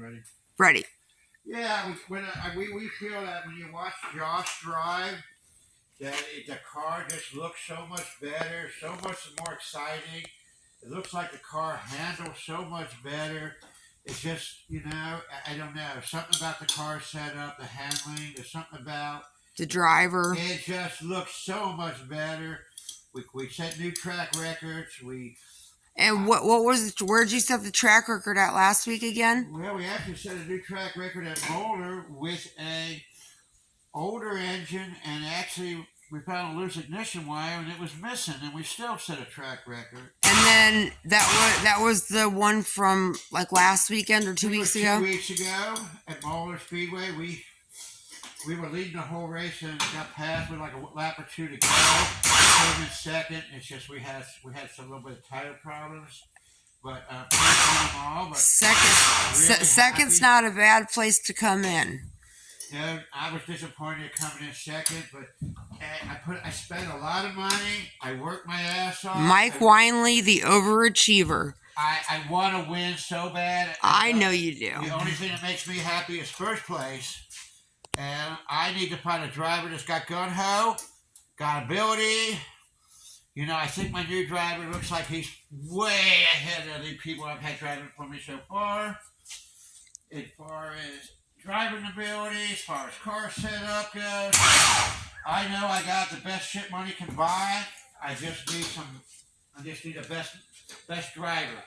ready. Ready. Yeah, we feel that when you watch Josh drive, that the car just looks so much better, so much more exciting. It looks like the car handles so much better. It's just, I don't know, something about the car setup, the handling. There's something about The driver. it just looks so much better. We set new track records. And what was it? Where'd you set the track record at last week again? Well, we actually set a new track record at Boulder with a older engine, and actually we found a loose ignition wire and it was missing, and we still set a track record. And then that was the one from like last weekend or 2 weeks ago. 2 weeks ago at Boulder Speedway, we were leading the whole race and got past with like a lap or two to go. Came in second. It's just we had some little bit of tire problems, but Second's not a bad place to come in. Yeah, I was disappointed coming in second, but I spent a lot of money. I worked my ass off. Mike Winley, the overachiever. I want to win so bad. I know you do. The only thing that makes me happy is first place. And I need to find a driver that's got gun-ho, got ability. I think my new driver looks like he's way ahead of the people I've had driving for me so far. As far as driving ability, as far as car setup goes, I know I got the best shit money can buy. I just need the best driver.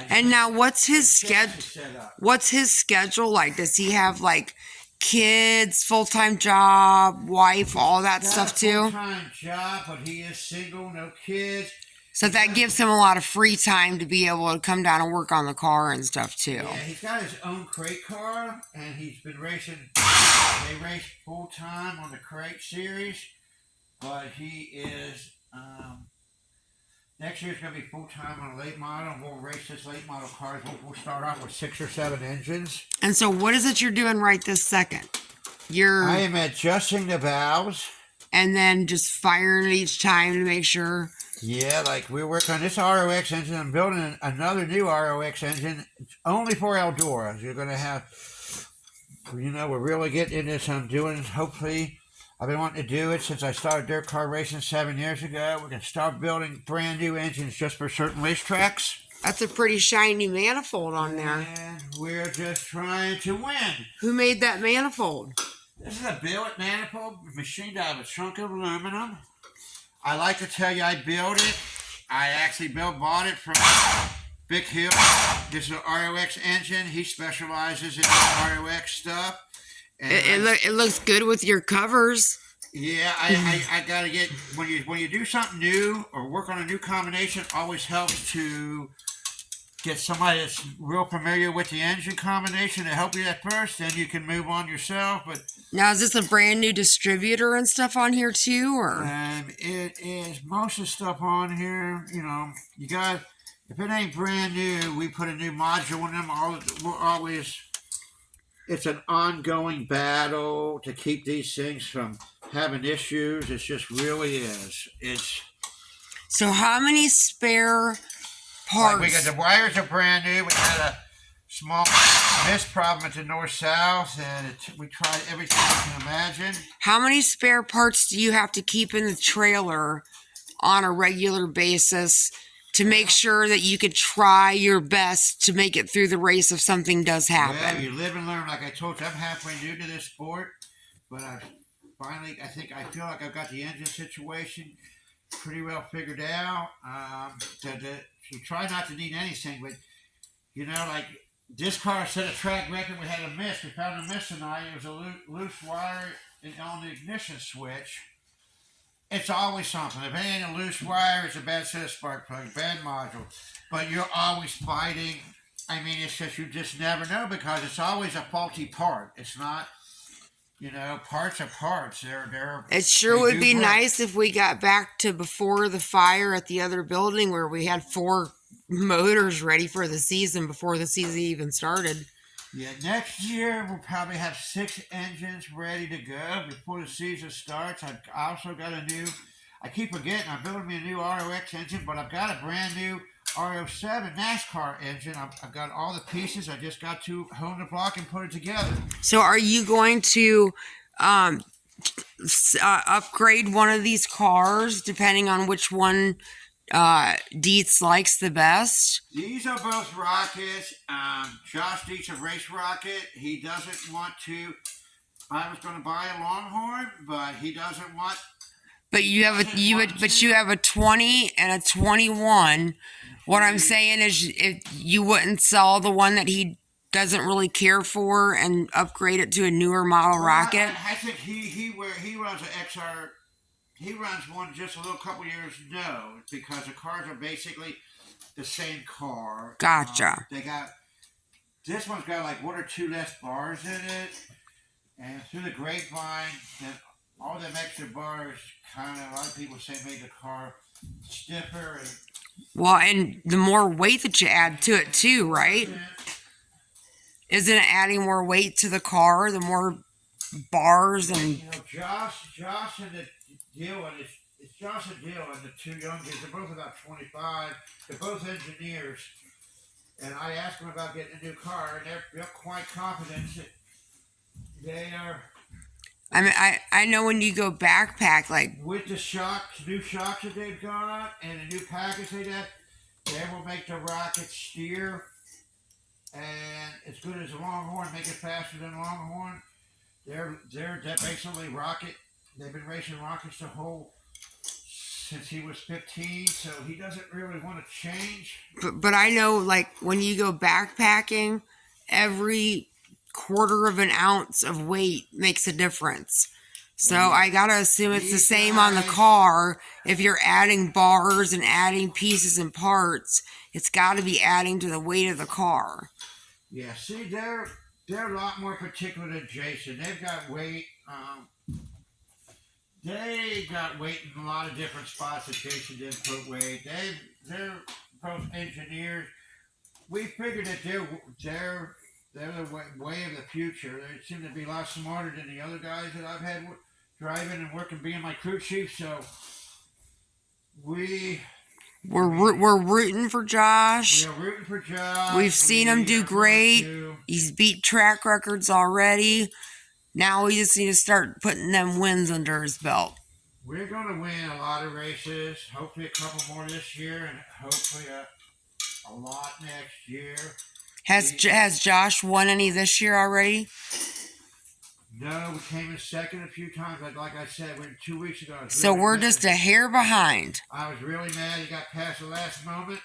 And now, what's his schedule? What's his schedule like? Does he have like kids, full-time job, wife, all that stuff too? Full-time job, but he is single, no kids. So that gives him a lot of free time to be able to come down and work on the car and stuff too. Yeah, he's got his own crate car, and he's been racing. They race full-time on the crate series, but he is... next year's going to be full-time on a late model. We'll race this late model cars. We'll start off with 6 or 7 engines. And so what is it you're doing right this second? I am adjusting the valves. And then just firing each time to make sure. Yeah, like we work on this ROX engine. I'm building another new ROX engine only for Eldora. You're going to have, we're really getting into this. I'm doing, hopefully, I've been wanting to do it since I started dirt car racing 7 years ago. We're going to start building brand new engines just for certain racetracks. That's a pretty shiny manifold on there. And we're just trying to win. Who made that manifold? This is a billet manifold machined out of a chunk of aluminum. I like to tell you I built it. I actually bought it from Vic Hill. This is an ROX engine. He specializes in ROX stuff. It looks good with your covers. Yeah, I gotta get when you do something new or work on a new combination, it always helps to get somebody that's real familiar with the engine combination to help you at first. Then you can move on yourself. But now, is this a brand new distributor and stuff on here too, or? It is most of the stuff on here. You got if it ain't brand new, we put a new module in them. We're always. It's an ongoing battle to keep these things from having issues. It just really is. So how many spare parts? We got the wires are brand new. We had a small mist problem at the north-south, and we tried everything you can imagine. How many spare parts do you have to keep in the trailer on a regular basis to make sure that you could try your best to make it through the race if something does happen? Well, you live and learn. Like I told you, I'm halfway new to this sport, but I feel like I've got the engine situation pretty well figured out. You try not to need anything, but like this car set a track record. We had a miss. We found a miss tonight. It was a loose wire on the ignition switch. It's always something. If it ain't a loose wire, it's a bad set of spark plug, bad module. But you're always fighting. I mean, it's just, you just never know because it's always a faulty part. It's not, parts are parts. It sure would be nice if we got back to before the fire at the other building where we had 4 motors ready for the season before the season even started. Yeah, next year we'll probably have 6 engines ready to go before the season starts. I also got I keep forgetting, I'm building me a new ROX engine, but I've got a brand new R07 NASCAR engine. I've got all the pieces. I just got to hone the block and put it together. So are you going to upgrade one of these cars depending on which one Dietz likes the best? These are both rockets. Josh Dietz a race rocket. He doesn't want to. I was going to buy a Longhorn, but he doesn't want. But you have a 20 and a 21. What I'm saying is, if you wouldn't sell the one that he doesn't really care for and upgrade it to a newer model rocket. I think he runs an XR. He runs one just a little couple years no, because the cars are basically the same car. Gotcha. They got this one's got like one or two less bars in it, and through the grapevine, that all them extra bars kind of a lot of people say made the car stiffer and. Well, and the more weight that you add to it too, right? Isn't it adding more weight to the car, the more bars and... You know, Josh and the Dylan, it's Josh and Dylan, the two youngest, they're both about 25. They're both engineers. And I asked them about getting a new car, and they're quite confident that they are... I mean, I know when you go backpack, like... With the new shocks that they've got, and the new package they got, they will make the rocket steer and as good as a Longhorn, make it faster than a Longhorn. They're basically rocket. They've been racing rockets since he was 15, so he doesn't really want to change. But I know, like, when you go backpacking, every quarter of an ounce of weight makes a difference. So I gotta assume it's the same on the car. If you're adding bars and adding pieces and parts, it's got to be adding to the weight of the car. Yeah, see, they're a lot more particular than Jason. They've got weight. They got weight in a lot of different spots that Jason didn't put weight. They're both engineers. We figured that they're the way of the future. They seem to be a lot smarter than the other guys that I've had driving and working, being my crew chief. So we're rooting for Josh. We're rooting for Josh. We've seen him do great. He's beat track records already. Now we just need to start putting them wins under his belt. We're going to win a lot of races. Hopefully a couple more this year, and hopefully a lot next year. Has Josh won any this year already? No, we came in second a few times. Like I said, 2 weeks ago. So we're just a hair behind. I was really mad he got past the last moment,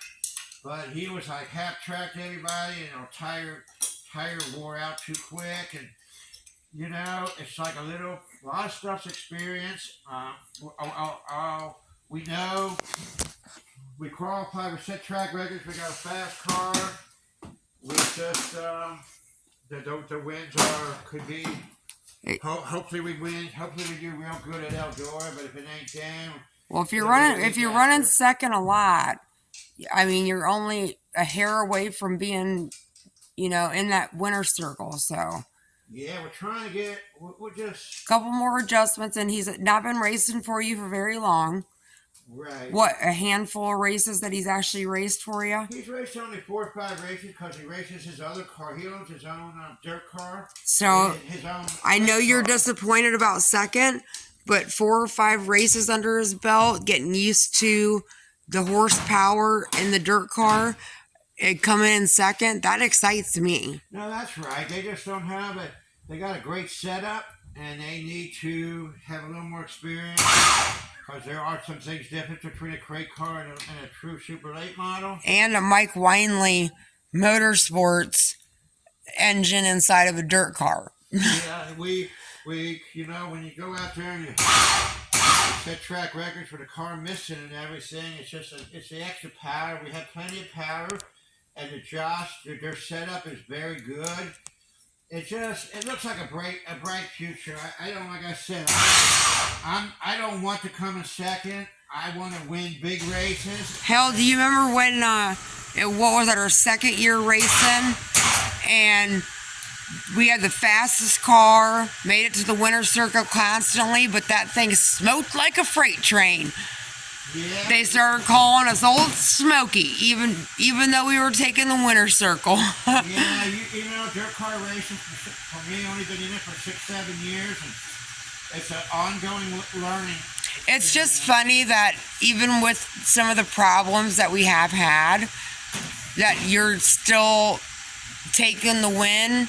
but he was like half-tracked everybody, and tire wore out too quick, and it's like a lot of stuff's experience. We know we qualify, we set track records, we got a fast car. We just the wins could be. Hopefully we win. Hopefully we do real good at Eldora. But if it ain't them, well, if you're running second a lot, I mean, you're only a hair away from being, in that winner's circle. So yeah, we're trying to get. We're just a couple more adjustments, and he's not been racing for you for very long. Right. What, a handful of races that he's actually raced for you? He's raced only 4 or 5 races because he races his other car. He owns his own dirt car. So I know you're disappointed about second, but 4 or 5 races under his belt, getting used to the horsepower in the dirt car, and coming in second, that excites me. No, that's right. They just don't have it. They got a great setup, and they need to have a little more experience. Because there are some things different between a crate car and a true Super Late model. And a Mike Winley Motorsports engine inside of a dirt car. Yeah, we when you go out there and you set track records for the car missing and everything, it's the extra power. We have plenty of power, and their setup is very good. It looks like a bright future. I don't, like I said, I don't want to come in second. I want to win big races. Hell, do you remember when, what was it, our second year racing? And we had the fastest car, made it to the winner's circle constantly, but that thing smoked like a freight train. Yeah. They started calling us Old Smoky, even though we were taking the winner circle. Yeah, you know, dirt car racing for me, only been in it for 6, 7 years, and it's an ongoing learning. It's just funny that even with some of the problems that we have had, that you're still taking the win,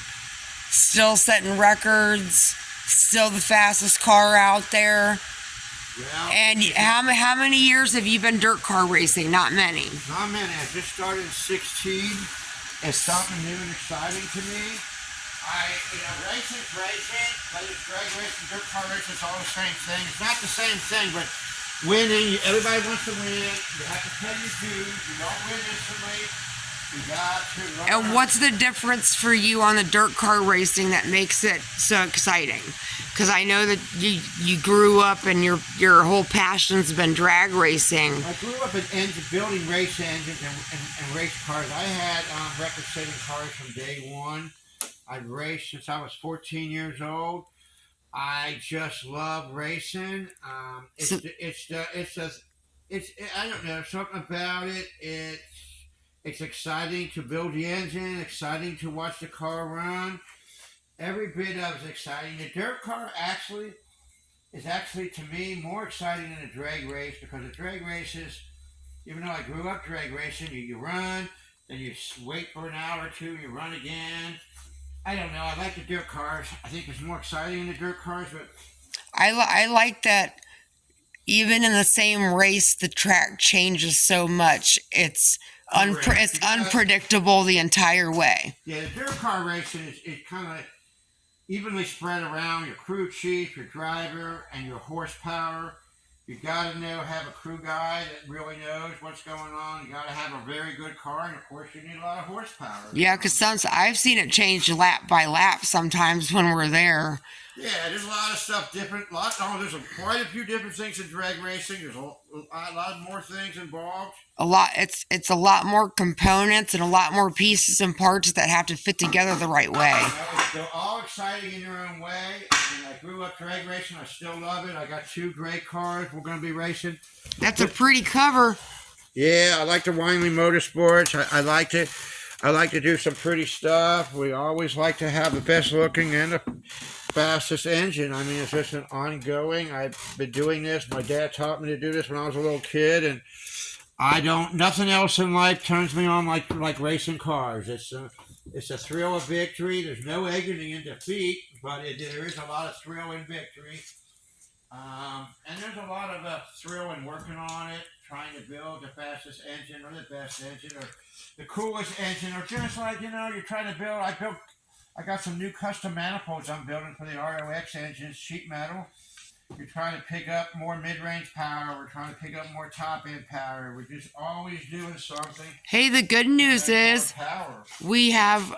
still setting records, still the fastest car out there. Well, And how many years have you been dirt car racing? Not many. not many. I just started at 16. It's something new and exciting to me. Racing's racing, but it's drag racing, dirt car racing, it's all the same thing. It's not the same thing, but winning, everybody wants to win. You have to pay your dues. You don't win instantly. You got to learn. And what's the difference for you on the dirt car racing that makes it so exciting? Because I know that you grew up and your whole passion's been drag racing. I grew up in building race engines and race cars. I had record-setting cars from day one. I've raced since I was 14 years old. I just love racing. So, I don't know, something about it. It's exciting to build the engine, exciting to watch the car run. Every bit of it's exciting. The dirt car is actually to me more exciting than a drag race, because the drag races, even though I grew up drag racing, you run, then you wait for an hour or two, you run again. I don't know. I like the dirt cars. I think it's more exciting in the dirt cars, but I like that even in the same race, the track changes so much. It's correct. unpredictable the entire way. Yeah, the dirt car racing is kind of evenly spread around your crew chief, your driver, and your horsepower. You got to have a crew guy that really knows what's going on. You got to have a very good car, and of course, you need a lot of horsepower. Yeah, because I've seen it change lap by lap sometimes when we're there. Yeah, there's a lot of stuff different. There's quite a few different things in drag racing. There's a lot more things involved. It's a lot more components and a lot more pieces and parts that have to fit together the right way. They're all exciting in their own way. And I grew up drag racing. I still love it. I got 2 great cars we're going to be racing. That's a pretty cover. Yeah, I like the Winley Motorsports. I like to do some pretty stuff. We always like to have the best looking and the fastest engine. I mean, it's just an ongoing. I've been doing this. My dad taught me to do this when I was a little kid, and nothing else in life turns me on like racing cars. It's a thrill of victory. There's no agony in defeat, but there is a lot of thrill in victory. And there's a lot of thrill in working on it, trying to build the fastest engine or the best engine or the coolest engine, or just like, you're trying to build. I got some new custom manifolds I'm building for the ROX engines, sheet metal. You're trying to pick up more mid-range power. We're trying to pick up more top-end power. We're just always doing something. Hey, the good news is power. we have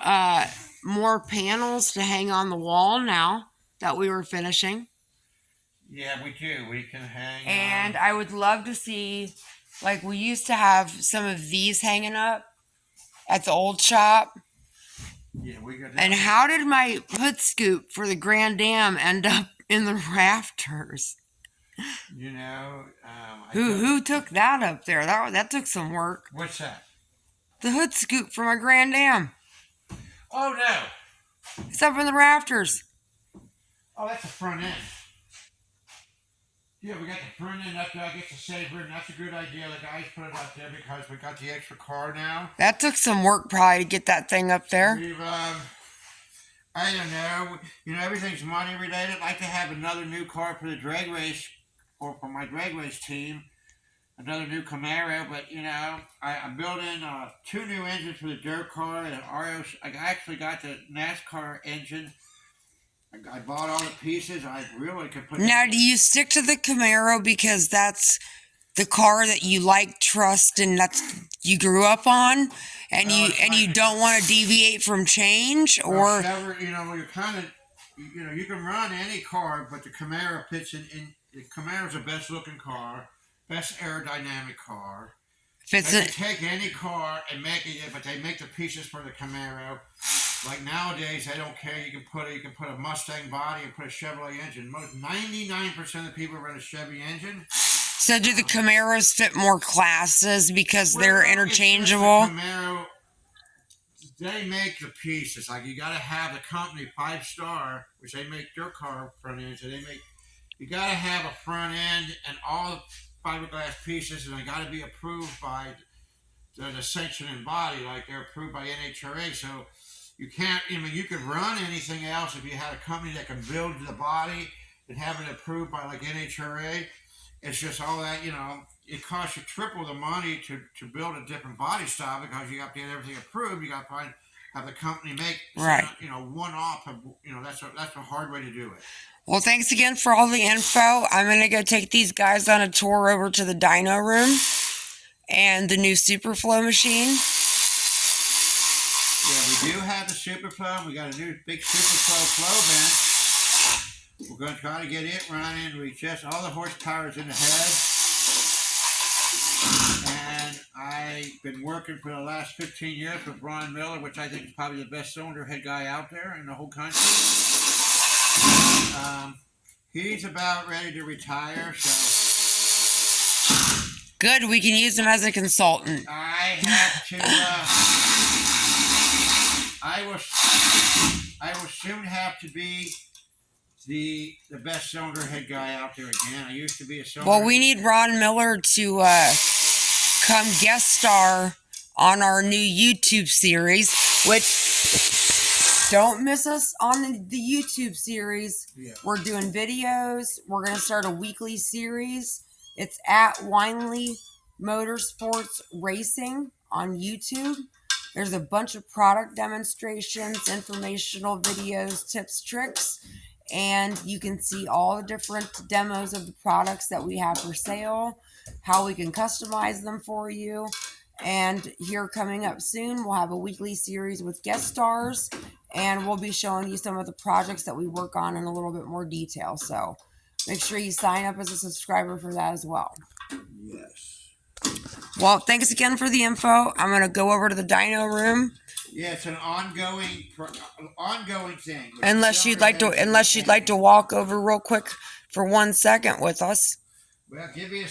more panels to hang on the wall now that we were finishing. Yeah, we do. We can hang. And I would love to see, like, we used to have some of these hanging up at the old shop. Yeah, we got. And how did my hood scoop for the Grand Dam end up in the rafters? Who took that up there? That took some work. What's that? The hood scoop for my Grand Dam. Oh no! It's up in the rafters. Oh, that's the front end. Yeah, we got the front end up there. I guess the saver, and that's a good idea. The guys put it up there because we got the extra car now. That took some work probably to get that thing up there. I don't know. Everything's money related. I'd like to have another new car for the drag race, or for my drag race team. Another new Camaro, but I'm building 2 new engines for the dirt car. And I actually got the NASCAR engine. I bought all the pieces. I really could put. Now, do you stick to the Camaro because that's the car that you like, trust, and that's you grew up on, and you don't want to deviate from change, or you're kind of, you can run any car, but the Camaro fits in. The Camaro's the best looking car, best aerodynamic car. They can take any car and make it, but they make the pieces for the Camaro. Like nowadays, they don't care. You can put a Mustang body and put a Chevrolet engine. 99% of the people run a Chevy engine. So do the Camaros fit more classes because they're Well, interchangeable? It's just a Camaro, they make the pieces. Like you got to have the company 5-star, which they make their car front end. So you got to have a front end and all the fiberglass pieces, and they got to be approved by the sanctioning body, like they're approved by NHRA. So you can't. I mean, you could run anything else if you had a company that can build the body and have it approved by like NHRA. It's just all that, it costs you triple the money to build a different body style because you have to get everything approved. You got to have the company make Right. one off. That's a hard way to do it. Well, thanks again for all the info. I'm going to go take these guys on a tour over to the dyno room and the new Superflow machine. Yeah, we do have the Superflow. We got a new big Superflow flow bench. We're going to try to get it running. We just, all the horsepower is in the head. And I've been working for the last 15 years with Ron Miller, which I think is probably the best cylinder head guy out there in the whole country. He's about ready to retire, so Good, we can use him as a consultant. I have to. I will soon have to be the best cylinder head guy out there again. I used to be a cylinder. Well, we need Ron Miller to come guest star on our new YouTube series, which don't miss us on the YouTube series. Yeah. We're doing videos. We're going to start a weekly series. It's at Winely Motorsports Racing on YouTube. There's a bunch of product demonstrations, informational videos, tips, tricks, and you can see all the different demos of the products that we have for sale, how we can customize them for you. And here coming up soon, we'll have a weekly series with guest stars, and we'll be showing you some of the projects that we work on in a little bit more detail. So make sure you sign up as a subscriber for that as well. Yes. Well, thanks again for the info. I'm going to go over to the dyno room. Yeah, it's an ongoing thing. Unless you'd like to walk over real quick for 1 second with us. Well, give me a